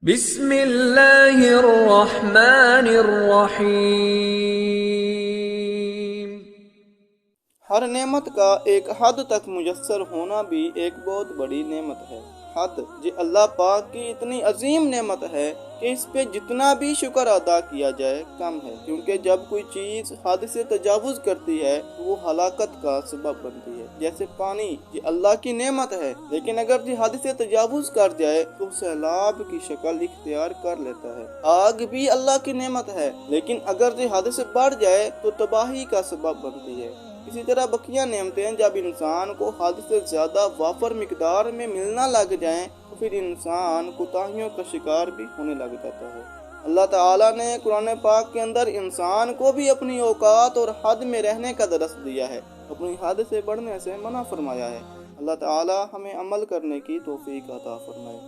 بسم اللہ الرحمن الرحیم۔ ہر نعمت کا ایک حد تک میسر ہونا بھی ایک بہت بڑی نعمت ہے۔ حد جو اللہ پاک کی اتنی عظیم نعمت ہے کہ اس پہ جتنا بھی شکر ادا کیا جائے کم ہے، کیونکہ جب کوئی چیز حد سے تجاوز کرتی ہے تو وہ ہلاکت کا سبب بنتی ہے۔ جیسے پانی یہ اللہ کی نعمت ہے، لیکن اگر یہ حد سے تجاوز کر جائے تو سیلاب کی شکل اختیار کر لیتا ہے۔ آگ بھی اللہ کی نعمت ہے، لیکن اگر یہ حد سے بڑھ جائے تو تباہی کا سبب بنتی ہے۔ اسی طرح بقیہ نعمتیں جب انسان کو حد سے زیادہ وافر مقدار میں ملنا لگ جائیں تو پھر انسان کوتاہیوں کا شکار بھی ہونے لگ جاتا ہے۔ اللہ تعالیٰ نے قرآن پاک کے اندر انسان کو بھی اپنی اوقات اور حد میں رہنے کا درس دیا ہے، اپنی حد سے بڑھنے سے منع فرمایا ہے۔ اللہ تعالیٰ ہمیں عمل کرنے کی توفیق عطا فرمائے۔